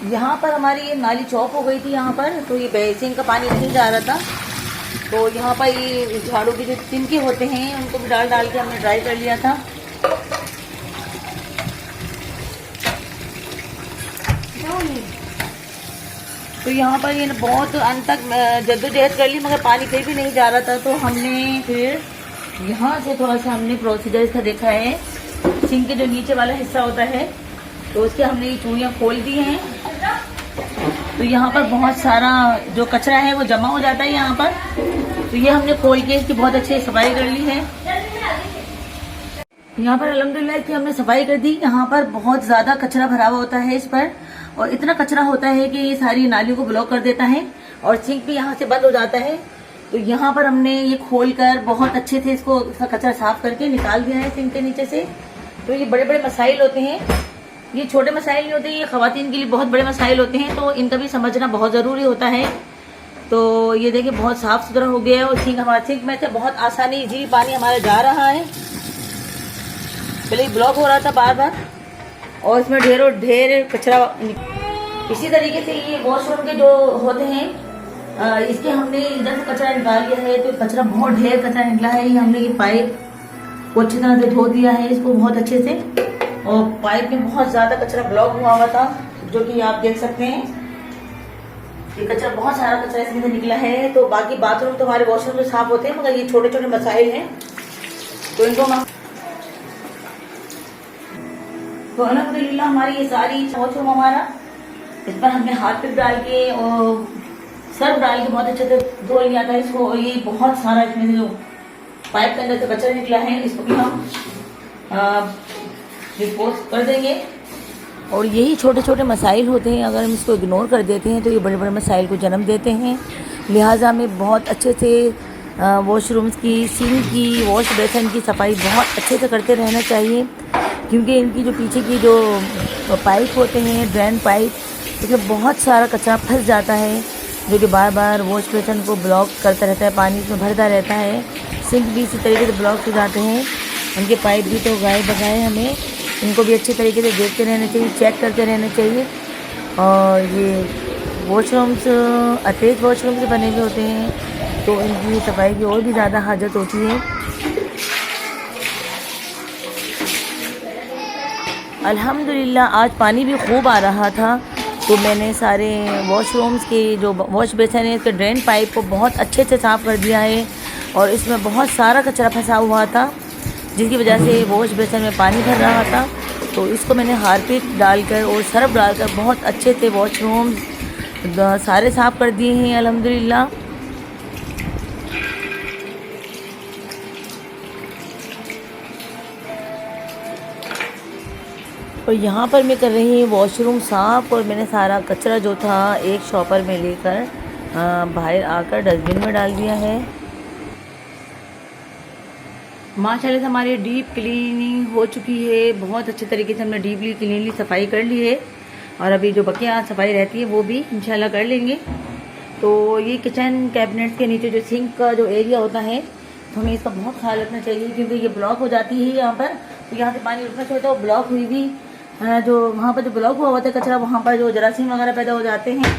यहाँ पर हमारी ये नाली चौक हो गई थी यहाँ पर, तो ये बेसिन का पानी नहीं जा रहा था। तो यहाँ पर ये झाड़ू के जो तिनके होते हैं उनको भी डाल डाल के हमने ड्राई कर लिया था। तो यहाँ पर ये बहुत अंत तक जद्दोजहद कर ली मगर पानी फिर भी नहीं जा रहा था। तो हमने फिर यहाँ से थोड़ा सा हमने प्रोसीजर इसका देखा है। सिंक के जो नीचे वाला हिस्सा होता है तो उसके हमने ये चूड़ियाँ खोल दी हैं। तो यहाँ पर बहुत सारा जो कचरा है वो जमा हो जाता है यहाँ पर। तो ये हमने खोल के इसकी बहुत अच्छी सफाई कर ली है। यहाँ पर अल्हम्दुलिल्लाह की हमने सफाई कर दी। यहाँ पर बहुत ज्यादा कचरा भरा हुआ होता है इस पर, और इतना कचरा होता है कि ये सारी नालियों को ब्लॉक कर देता है और सिंक भी यहाँ से बंद हो जाता है। तो यहाँ पर हमने ये खोलकर बहुत अच्छे से इसको कचरा साफ करके निकाल दिया है सिंक के नीचे से। तो ये बड़े बड़े मसाइल होते हैं, ये छोटे मसाइल नहीं होते, ये खवातीन के लिए बहुत बड़े मसाइल होते हैं। तो इनका भी समझना बहुत ज़रूरी होता है। तो ये देखिए बहुत साफ़ सुथरा हो गया है और सिंक हमारा सिंक में से बहुत आसानी जी पानी हमारा जा रहा है। पहले ब्लॉक हो रहा था बार बार और इसमें ढेर कचरा। इसी तरीके से ये वॉशरूम के जो होते हैं इसके हमने इधर से कचरा निकाल लिया है। तो कचरा बहुत ढेर कचरा निकला है। ये हमने ये पाइप को अच्छी तरह से धो दिया है इसको बहुत अच्छे से, और पाइप में बहुत ज्यादा कचरा ब्लॉक हुआ था जो कि आप देख सकते हैं। ये कचरा बहुत सारा कचरा इसमें से निकला है। तो बाकी बाथरूम तो हमारे वॉशरूम में साफ होते हैं मगर ये छोटे छोटे मसाइल हैं तो इनको हम तो अल्हम्दुलिल्लाह हमारी ये सारी वॉशरूम हमारा इस पर हमने हार्पिक डाल के और सर्फ डाल के बहुत अच्छे से धो लिया था इसको। और ये बहुत सारा इसमें से जो पाइप के अंदर से कचरा निकला है इसको भी हम डिस्पोज कर देंगे। और यही छोटे छोटे मसाइल होते हैं, अगर हम इसको इग्नोर कर देते हैं तो ये बड़े बड़े मसाइल को जन्म देते हैं। लिहाजा हमें बहुत अच्छे से वॉशरूम्स की, सिंक की, वॉश बेसिन की सफाई बहुत अच्छे से करते रहना चाहिए, क्योंकि इनकी जो पीछे की जो पाइप होते हैं, ड्रेन पाइप, उसमें बहुत सारा कचरा फंस जाता है जो कि बार बार वॉश बेसिन को ब्लॉक करता रहता है, पानी इसमें भरता रहता है। सिंक भी इसी तरीके से ब्लॉक हो जाते हैं। उनके पाइप भी तो गाय बगाए, हमें इनको भी अच्छे तरीके से देखते रहना चाहिए, चेक करते रहना चाहिए। और ये वॉशरूम्स अटैच वॉशरूम से बने हुए होते हैं तो इनकी सफाई की और भी ज़्यादा हाजत होती है। अल्हम्दुलिल्लाह आज पानी भी खूब आ रहा था तो मैंने सारे वॉशरूम्स के जो वॉश बेसिन है इसके ड्रेन पाइप को बहुत अच्छे से साफ़ कर दिया है। और इसमें बहुत सारा कचरा फंसा हुआ था जिसकी वजह से वॉश बेसिन में पानी भर रहा था। तो इसको मैंने हार्पिक डालकर और सर्फ डालकर बहुत अच्छे से वॉशरूम्स सारे साफ़ कर दिए हैं अल्हम्दुलिल्लाह। और यहाँ पर मैं कर रही हूँ वॉशरूम साफ़, और मैंने सारा कचरा जो था एक शॉपर में लेकर बाहर आकर डस्टबिन में डाल दिया है। माशाल्लाह से हमारी डीप क्लीनिंग हो चुकी है। बहुत अच्छे तरीके से हमने डीपली क्लीनली सफाई कर ली है और अभी जो बकिया सफाई रहती है वो भी इंशाल्लाह कर लेंगे। तो ये किचन कैबिनेट्स के नीचे जो सिंक का जो एरिया होता है तो हमें इसका बहुत ख्याल रखना चाहिए, क्योंकि ये ब्लॉक हो जाती है यहाँ पर। तो यहाँ से पानी उठना चाहिए, तो ब्लॉक हुई भी जो वहाँ पर जो ब्लॉक हुआ होता है कचरा, वहाँ पर जो जरासीम वगैरह पैदा हो जाते हैं।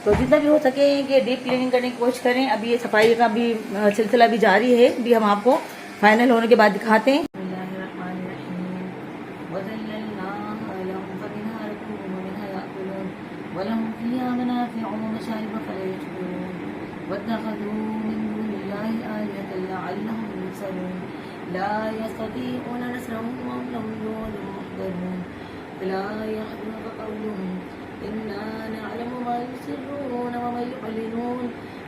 तो जितना भी हो सके कि डीप क्लीनिंग करने की कोशिश करें। अभी ये सफाई का भी सिलसिला भी जारी है, भी हम आपको फाइनल होने के बाद दिखाते हैं।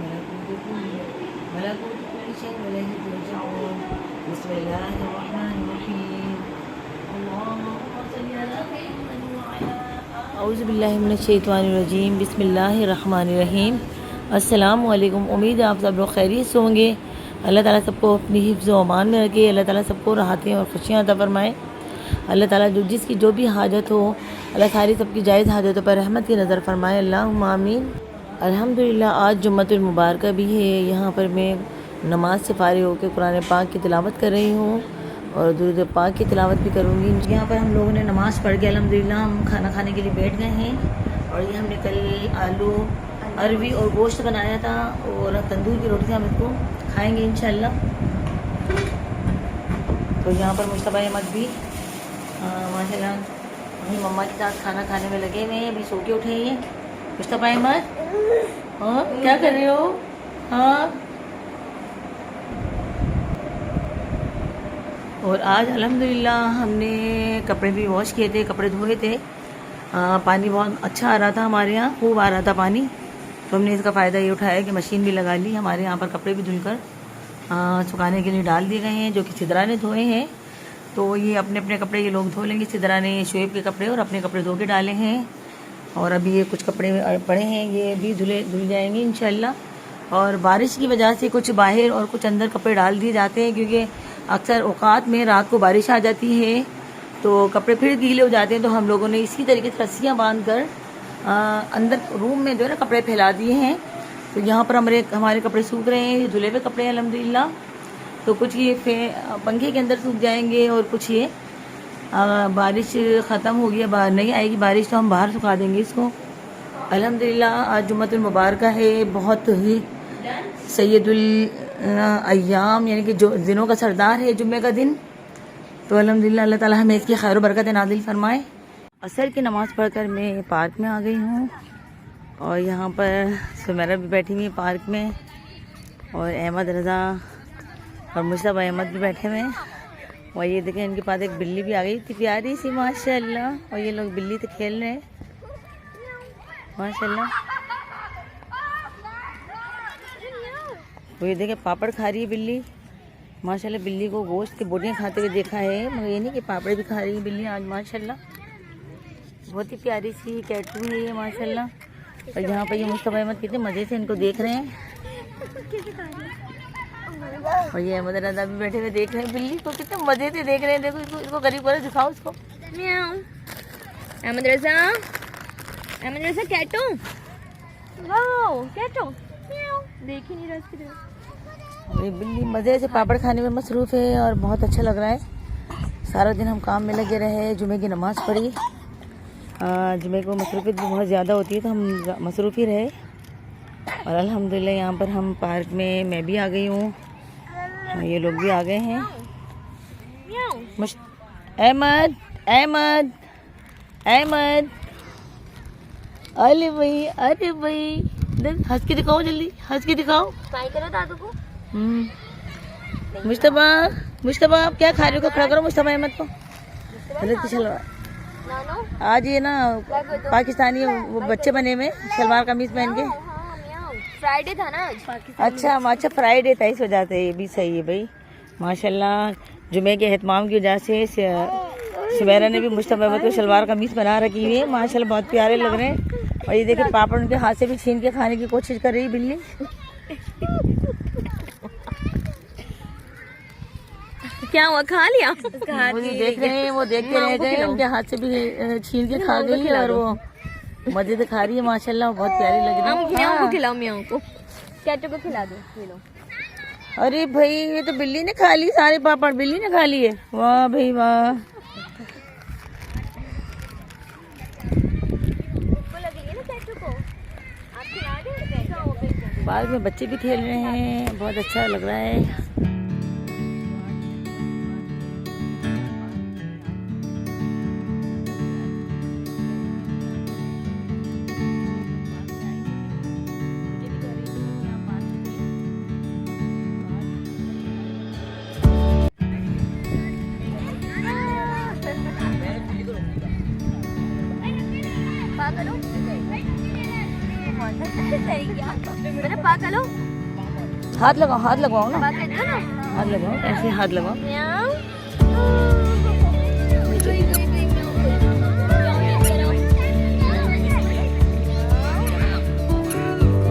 मलकूतु कुल्लि शैइन व इलैहि तुरजऊन। बिस्मिल्लाहिर्रहमानिर्रहीम। अल्लाहुम्मा सल्लि अला मुहम्मद व अला औज़ु बिल्लाहि मिनश शैतानिर रजीम। बिस्मिल्लाहिर्रहमानिर्रहीम। अस्सलामु अलैकुम। उम्मीद है आप सब लोग खैरियत से होंगे। अल्लाह ताला सबको अपनी हिफ्ज़ व अमान में रखे। अल्लाह ताला सबको राहतें और खुशियाँ अता फरमाए। अल्लाह ताला जिसकी जो भी हाजत हो, अल्लाह सारी सबकी जायज़ हाजतों पर रहमत की नज़र फरमाए। अल्लाहुम्मा आमीन। अल्हम्दुलिल्लाह आज जुम्मतुल मुबारक भी है। यहाँ पर मैं नमाज से फारिग होकर कुरान पाक की तिलावत कर रही हूँ और दुरूद पाक की तिलावत भी करूँगी। यहाँ पर हम लोगों ने नमाज़ पढ़ के अल्हम्दुलिल्लाह हम खाना खाने के लिए बैठ गए हैं। और ये हमने कल आलू अरवी और गोश्त बनाया था और तंदूर की रोटी हम इसको खाएंगे इंशाल्लाह। तो यहाँ पर मुश्तबा अहमद भी माशाल्लाह अपनी मम्मा के साथ खाना खाने में लगे हुए हैं। अभी सो के उठे हैं। मुश्तबा अहमद हाँ क्या कर रहे हो? हाँ। और आज अल्हम्दुलिल्लाह हमने कपड़े भी वॉश किए थे, कपड़े धोए थे। पानी बहुत अच्छा आ रहा था, हमारे यहाँ खूब आ रहा था पानी। तो हमने इसका फ़ायदा ये उठाया कि मशीन भी लगा ली। हमारे यहाँ पर कपड़े भी धुलकर सुखाने के लिए डाल दिए गए हैं, जो कि सिदरा ने धोए हैं। तो ये अपने अपने कपड़े ये लोग धो लेंगे। सिदरा ने शोएब के कपड़े और अपने कपड़े धो के डाले हैं। और अभी ये कुछ कपड़े पड़े हैं, ये भी धुल जाएंगे इंशाल्लाह। और बारिश की वजह से कुछ बाहर और कुछ अंदर कपड़े डाल दिए जाते हैं, क्योंकि अक्सर औकात में रात को बारिश आ जाती है तो कपड़े फिर गीले हो जाते हैं। तो हम लोगों ने इसी तरीके से रस्सियाँ बांध कर अंदर रूम में जो है ना कपड़े फैला दिए हैं। तो यहाँ पर हमारे कपड़े सूख रहे हैं, ये धुले हुए कपड़े हैं अल्हम्दुलिल्लाह। तो कुछ ये पंखे के अंदर सूख जाएंगे और कुछ ये बारिश ख़त्म हो गई, नहीं आएगी बारिश तो हम बाहर सुखा देंगे इसको अल्हम्दुलिल्लाह। आज जुम्मतुल मुबारक है, बहुत ही सैयदुल अय्याम यानी कि जो दिनों का सरदार है जुम्मे का दिन। तो अल्हम्दुलिल्लाह अल्लाह ताला हमें इसकी खैर बरकत नाज़िल फरमाए। असर की नमाज़ पढ़कर मैं पार्क में आ गई हूँ और यहाँ पर सुमेरा भी बैठी हुई है पार्क में और अहमद रज़ा और मुश्तबा अहमद भी बैठे हुए हैं। और ये देखें इनके पास एक बिल्ली भी आ गई थी प्यारी सी माशाल्लाह। और ये लोग बिल्ली से खेल रहे हैं माशाल्लाह। वो ये देखें पापड़ खा रही है बिल्ली माशाल्लाह। बिल्ली को गोश्त की बोटियाँ खाते हुए देखा है, मगर ये नहीं कि पापड़ भी खा रही है बिल्ली आज माशाल्लाह। बहुत ही प्यारी सी कैटू है ये माशाल्लाह। और यहाँ पर ये मुश्तबा अहमद कितने मज़े से इनको देख रहे हैं। और ये अहमद रज़ा भी बैठे हुए देख रहे हैं बिल्ली को, कितने मज़े से देख रहे हैं। देखो इसको करीब करो, दिखाओ इसको। अहमद रज़ा कैटू, वाओ कैटू देख ही नहीं रहा इसकी तरफ। ये बिल्ली मज़े से पापड़ खाने में मसरूफ़ है और बहुत अच्छा लग रहा है। सारा दिन हम काम में लगे रहे, जुमे की नमाज़ पढ़ी। जुमे को मसरूफ़ियत भी बहुत ज़्यादा होती है तो हम मसरूफ़ ही रहे। और अल्हम्दुलिल्लाह यहाँ पर हम पार्क में मैं भी आ गई हूँ, ये लोग भी आ गए हैं। अहमद अहमद अहमद अरे भाई हंस के दिखाओ, जल्दी हंस के दिखाओ। करो दादू को। मुश्तबा आप क्या खा रहे हो? खड़ा करो मुश्तबा अहमद को। शलवार आज ये ना पाकिस्तानी वो बच्चे बने हुए शलवार कमीज पहन के। फ्राइडे था ना आज। अच्छा फ्राइडे था इस वजह से। ये भी सही है भाई माशाल्लाह। जुमे के एहतमाम की वजह से सुमेरा ने भी मुश्तबा अहमद को शलवार कमीज बना रखी हुई है माशाल्लाह, बहुत प्यारे लग रहे हैं। और ये देखिए पापड़ उनके हाथ से भी छीन के खाने की कोशिश कर रही है बिल्ली। क्या हुआ, खा लिया? मुझे देख रहे हैं, वो देखते रह गए, उनके हाथ से भी छीन के खा गई है और वो मजे से खा रही है माशाल्लाह, बहुत प्यारी लग रही है। मियाओ को खिलाओ, मियाओ को, कैटू को खिला दो। अरे भाई ये तो बिल्ली ने खा ली सारे पापड़, बिल्ली ने खा लिए। वाह भाई वाह। पार्क में बच्चे भी खेल रहे हैं, बहुत अच्छा लग रहा है। सही क्या मेरा पागल हो हाथ लगाओ ना, पागल दो ना हाथ लगाओ, ऐसे हाथ लगाओ। म्याऊ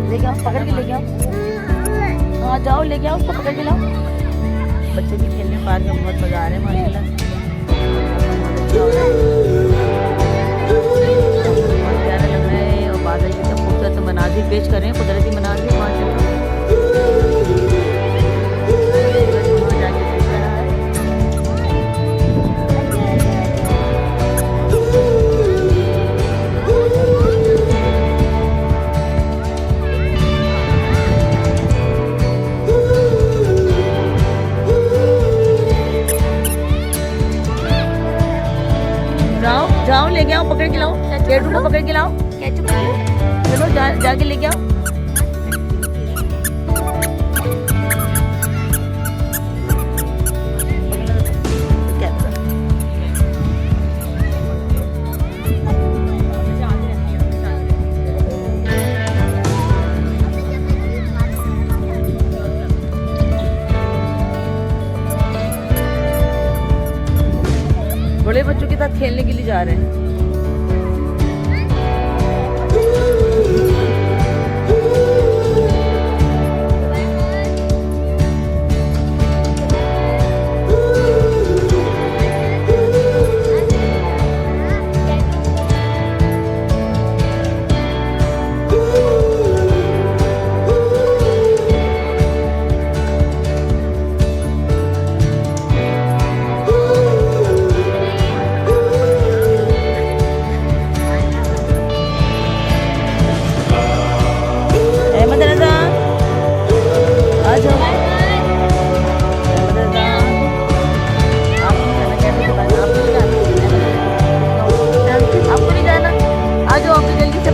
लेके आओ, पकड़ के लेके आओ। हाँ जाओ लेके आओ, उसको पकड़ के लाओ। बच्चे भी खेलने पार्क में बहुत मजा आ रहा है माशाल्लाह। बहुत प्यारा लग रहा है और बादल कितना खूबसूरत मनाजिर पेश कर रहे हैं, कुदरती मनाजिर माशाल्लाह। वहाँ जाके देख रहा है। जाओ लेके आओ, पकड़ के लाओ, केटू को पकड़ के लाओ। चलो जाके लेके आओ। बड़े बच्चों के साथ खेलने के लिए जा रहे हैं।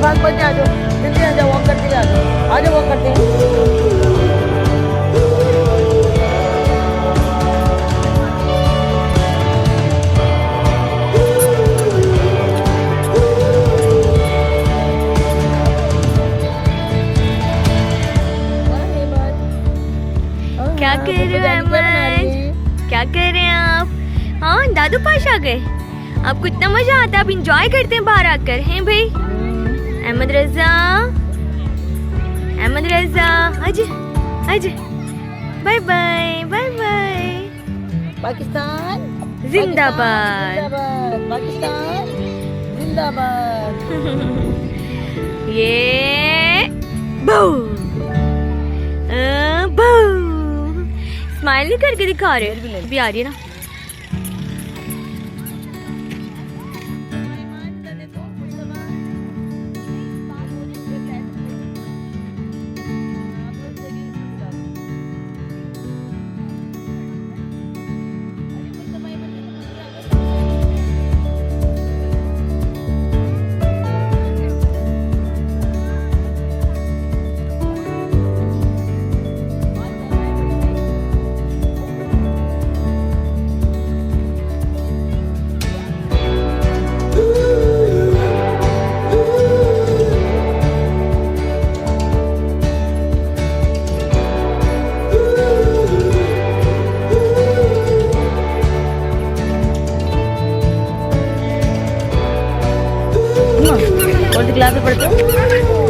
भाग पड़ आ जाओ, जल्दी आ जाओ, वॉक करते आ जाओ, वॉक करते हैं। क्या कर रहे हो अहमद? क्या कर रहे हैं आप? हाँ दादू पास आ गए। आपको इतना मजा आता है, आप इंजॉय करते हैं बाहर आकर, हैं भाई? अहमद रजा, अहमद रजा, आजा आजा, bye bye bye bye. Pakistan जिंदाबाद, जिंदाबाद, पाकिस्तान जिंदाबाद। ये बू बू स्माइल नहीं करके दिखा रहे, भी आ रही है ना। कौन सी क्लास में पढ़ते हो?